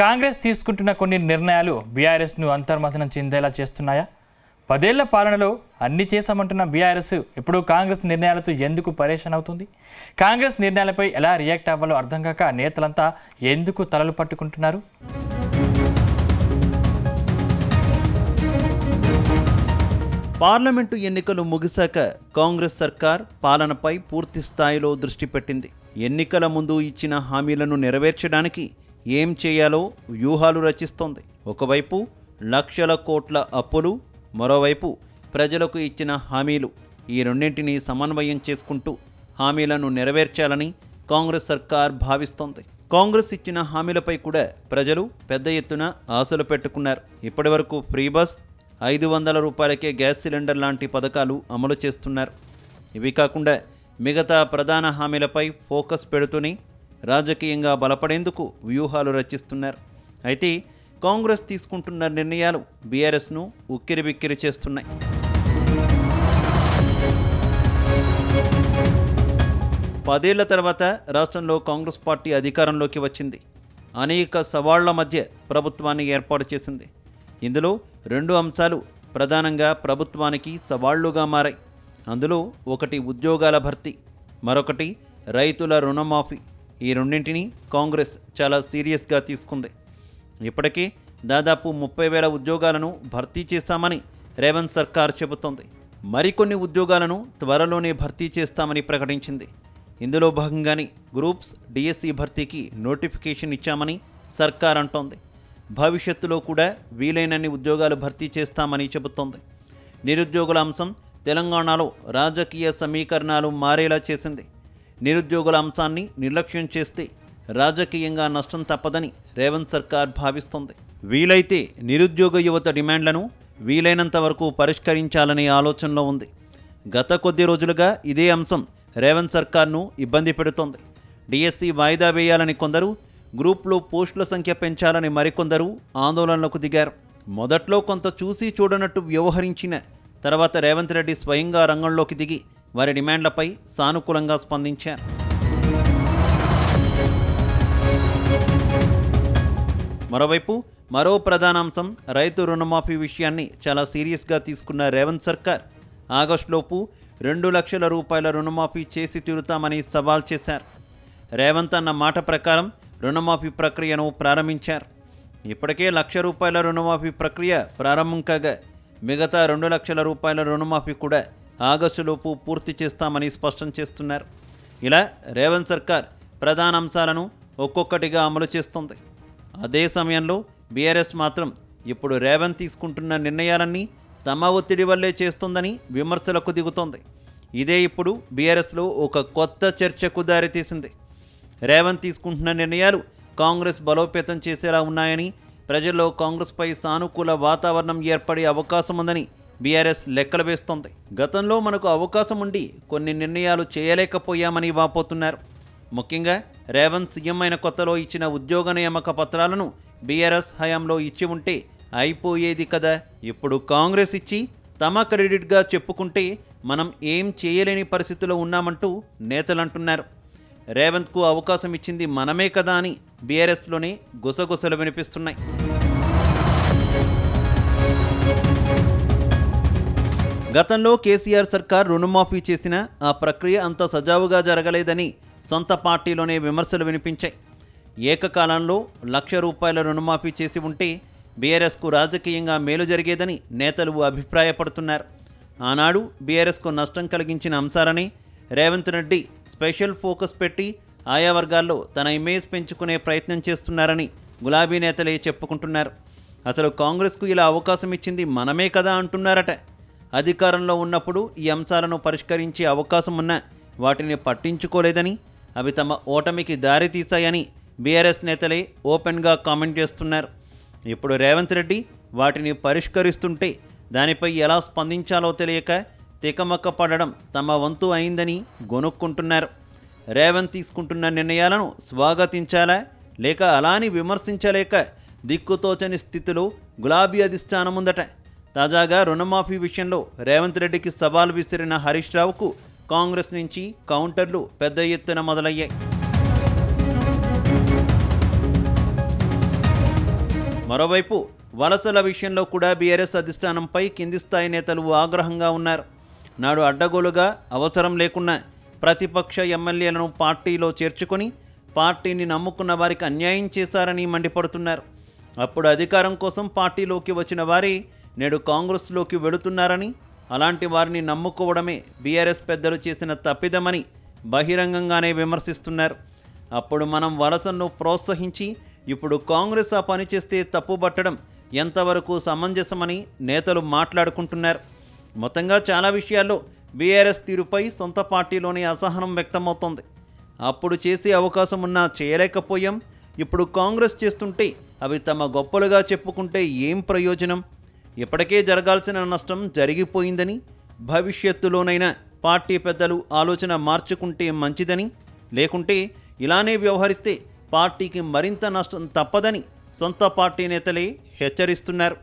కాంగ్రెస్ తీసుకుంటున్న కొన్ని నిర్ణయాలు బీఆర్ఎస్ను అంతర్మథనం చెందేలా చేస్తున్నాయా? 10 ఏళ్ల పాలనలో అన్ని చేశామంటున్న బీఆర్ఎస్ ఇప్పుడు కాంగ్రెస్ నిర్ణయాలతో ఎందుకు పరేషాన్ అవుతుంది? కాంగ్రెస్ నిర్ణయాలపై ఎలా రియాక్ట్ అవ్వాలో అర్థం కాక నేతలంతా ఎందుకు తలలు పట్టుకుంటున్నారు? పార్లమెంటు ఎన్నికలు ముగిశాక కాంగ్రెస్ సర్కార్ పాలనపై పూర్తి స్థాయిలో దృష్టి పెట్టింది. ఎన్నికల ముందు ఇచ్చిన హామీలను నెరవేర్చడానికి ఏం చేయాలో వ్యూహాలు రచిస్తోంది. ఒకవైపు లక్షల కోట్ల అప్పులు, మరోవైపు ప్రజలకు ఇచ్చిన హామీలు. ఈ రెండింటినీ సమన్వయం చేసుకుంటూ హామీలను నెరవేర్చాలని కాంగ్రెస్ సర్కార్ భావిస్తోంది. కాంగ్రెస్ ఇచ్చిన హామీలపై కూడా ప్రజలు పెద్ద ఎత్తున ఆశలు పెట్టుకున్నారు. ఇప్పటివరకు ఫ్రీ బస్, 500 రూపాయలకే గ్యాస్ సిలిండర్ లాంటి పథకాలు అమలు చేస్తున్నారు. ఇవి కాకుండా మిగతా ప్రధాన హామీలపై ఫోకస్ పెడుతూనే రాజకీయంగా బలపడేందుకు వ్యూహాలు రచిస్తున్నారు. అయితే కాంగ్రెస్ తీసుకుంటున్న నిర్ణయాలు బీఆర్ఎస్ను ఉక్కిరిబిక్కిరి చేస్తున్నాయి. పదేళ్ల తర్వాత రాష్ట్రంలో కాంగ్రెస్ పార్టీ అధికారంలోకి వచ్చింది. అనేక సవాళ్ల మధ్య ప్రభుత్వాన్ని ఏర్పాటు చేసింది. ఇందులో 2 అంశాలు ప్రధానంగా ప్రభుత్వానికి సవాళ్లుగా మారాయి. అందులో ఒకటి ఉద్యోగాల భర్తీ, మరొకటి రైతుల రుణమాఫీ. ఈ రెండింటినీ కాంగ్రెస్ చాలా సీరియస్గా తీసుకుంది. ఇప్పటికే దాదాపు 30,000 ఉద్యోగాలను భర్తీ చేశామని రేవంత్ సర్కార్ చెబుతోంది. మరికొన్ని ఉద్యోగాలను త్వరలోనే భర్తీ చేస్తామని ప్రకటించింది. ఇందులో భాగంగానే గ్రూప్స్, డిఎస్సి భర్తీకి నోటిఫికేషన్ ఇచ్చామని సర్కార్ అంటోంది. భవిష్యత్తులో కూడా వీలైనన్ని ఉద్యోగాలు భర్తీ చేస్తామని చెబుతోంది. నిరుద్యోగుల అంశం తెలంగాణలో రాజకీయ సమీకరణాలు మారేలా చేసింది. నిరుద్యోగుల అంశాన్ని నిర్లక్ష్యం చేస్తే రాజకీయంగా నష్టం తప్పదని రేవంత్ సర్కార్ భావిస్తోంది. వీలైతే నిరుద్యోగ యువత డిమాండ్లను వీలైనంత వరకు పరిష్కరించాలనే ఆలోచనలో ఉంది. గత కొద్ది రోజులుగా ఇదే అంశం రేవంత్ సర్కార్ను ఇబ్బంది పెడుతోంది. డిఎస్సి వాయిదా వేయాలని కొందరు, గ్రూప్లో పోస్టుల సంఖ్య పెంచాలని మరికొందరు ఆందోళనలకు దిగారు. మొదట్లో కొంత చూసి చూడనట్టు వ్యవహరించిన తర్వాత రేవంత్ రెడ్డి స్వయంగా రంగంలోకి దిగి వారి డిమాండ్లపై సానుకూలంగా స్పందించారు. మరోవైపు మరో ప్రధాన అంశం రైతు రుణమాఫీ విషయాన్ని చాలా సీరియస్గా తీసుకున్న రేవంత్ సర్కార్ ఆగస్టులోపు 2 లక్షల రూపాయల రుణమాఫీ చేసి తీరుతామని సవాల్ చేశారు. రేవంత్ అన్న మాట ప్రకారం రుణమాఫీ ప్రక్రియను ప్రారంభించారు. ఇప్పటికే 1 లక్ష రూపాయల రుణమాఫీ ప్రక్రియ ప్రారంభం కాగా మిగతా 2 లక్షల రూపాయల రుణమాఫీ కూడా ఆగస్టులోపు పూర్తి చేస్తామని స్పష్టం చేస్తున్నారు. ఇలా రేవంత్ సర్కార్ ప్రధాన అంశాలను ఒక్కొక్కటిగా అమలు చేస్తోంది. అదే సమయంలో బీఆర్ఎస్ మాత్రం ఇప్పుడు రేవంత్ తీసుకుంటున్న నిర్ణయాలన్నీ తమ ఒత్తిడి వల్లే చేస్తోందని విమర్శలకు దిగుతోంది. ఇదే ఇప్పుడు బీఆర్ఎస్లో ఒక కొత్త చర్చకు దారితీసింది. రేవంత్ తీసుకుంటున్న నిర్ణయాలు కాంగ్రెస్ బలోపేతం చేసేలా ఉన్నాయని, ప్రజల్లో కాంగ్రెస్పై సానుకూల వాతావరణం ఏర్పడే అవకాశం ఉందని బీఆర్ఎస్ లెక్కలు వేస్తోంది. గతంలో మనకు అవకాశం ఉండి కొన్ని నిర్ణయాలు చేయలేకపోయామని వాపోతున్నారు. ముఖ్యంగా రేవంత్ సీఎం అయిన కొత్తలో ఇచ్చిన ఉద్యోగ నియామక పత్రాలను బీఆర్ఎస్ హయాంలో ఇచ్చి ఉంటే అయిపోయేది కదా. ఇప్పుడు కాంగ్రెస్ ఇచ్చి తమ క్రెడిట్గా చెప్పుకుంటే మనం ఏం చేయలేని పరిస్థితిలో ఉన్నామంటూ నేతలు అంటున్నారు. రేవంత్కు అవకాశం ఇచ్చింది మనమే కదా అని బీఆర్ఎస్లోనే గుసగుసలు వినిపిస్తున్నాయి. గతంలో కేసీఆర్ సర్కార్ రుణమాఫీ చేసిన ఆ ప్రక్రియ అంత సజావుగా జరగలేదని సొంత పార్టీలోనే విమర్శలు వినిపించాయి. ఏకకాలంలో 1 లక్ష రూపాయల రుణమాఫీ చేసి ఉంటే బీఆర్ఎస్కు రాజకీయంగా మేలు జరిగేదని నేతలు అభిప్రాయపడుతున్నారు. ఆనాడు బీఆర్ఎస్కు నష్టం కలిగించిన అంశాలని రేవంత్ రెడ్డి స్పెషల్ ఫోకస్ పెట్టి ఆయా వర్గాల్లో తన ఇమేజ్ పెంచుకునే ప్రయత్నం చేస్తున్నారని గులాబీ నేతలే చెప్పుకుంటున్నారు. అసలు కాంగ్రెస్కు ఇలా అవకాశం ఇచ్చింది మనమే కదా అంటున్నారట. అధికారంలో ఉన్నప్పుడు ఈ అంశాలను పరిష్కరించే అవకాశం ఉన్నా వాటిని పట్టించుకోలేదని, అవి తమ ఓటమికి దారితీశాయని బీఆర్ఎస్ నేతలే ఓపెన్గా కామెంట్ చేస్తున్నారు. ఇప్పుడు రేవంత్ రెడ్డి వాటిని పరిష్కరిస్తుంటే దానిపై ఎలా స్పందించాలో తెలియక తికమక్క పడడం తమ వంతు అయిందని గొనుక్కుంటున్నారు. రేవంత్ తీసుకుంటున్న నిర్ణయాలను స్వాగతించాలా లేక అలాని విమర్శించలేక దిక్కుతోచని స్థితిలో గులాబీ అధిష్టానం ఉందట. తాజాగా రుణమాఫీ విషయంలో రేవంత్ రెడ్డికి సవాల్ విసిరిన హరీష్ రావుకు కాంగ్రెస్ నుంచి కౌంటర్లు పెద్ద ఎత్తున మొదలయ్యాయి. మరోవైపు వలసల విషయంలో కూడా బీఆర్ఎస్ అధిష్టానంపై కింది స్థాయి నేతలు ఆగ్రహంగా ఉన్నారు. నాడు అడ్డగోలుగా అవసరం లేకున్నా ప్రతిపక్ష ఎమ్మెల్యేలను పార్టీలో చేర్చుకొని పార్టీని నమ్ముకున్న వారికి అన్యాయం చేశారని మండిపడుతున్నారు. అప్పుడు అధికారం కోసం పార్టీలోకి వచ్చిన వారే నేడు కాంగ్రెస్లోకి వెళుతున్నారని, అలాంటి వారిని నమ్ముకోవడమే బీఆర్ఎస్ పెద్దలు చేసిన తప్పిదమని బహిరంగంగానే విమర్శిస్తున్నారు. అప్పుడు మనం వలసను ప్రోత్సహించి ఇప్పుడు కాంగ్రెస్ ఆ పని చేస్తే తప్పుబట్టడం ఎంతవరకు సమంజసమని నేతలు మాట్లాడుకుంటున్నారు. మొత్తంగా చాలా విషయాల్లో బీఆర్ఎస్ తీరుపై సొంత పార్టీలోనే అసహనం వ్యక్తమవుతోంది. అప్పుడు చేసే అవకాశం ఉన్నా చేయలేకపోయాం, ఇప్పుడు కాంగ్రెస్ చేస్తుంటే అవి తమ గొప్పలుగా చెప్పుకుంటే ఏం ప్రయోజనం? ఇప్పటికే జరగాల్సిన నష్టం జరిగిపోయిందని, భవిష్యత్తులోనైనా పార్టీ పెద్దలు ఆలోచన మార్చుకుంటే మంచిదని, లేకుంటే ఇలానే వ్యవహరిస్తే పార్టీకి మరింత నష్టం తప్పదని సొంత పార్టీ నేతలే హెచ్చరిస్తున్నారు.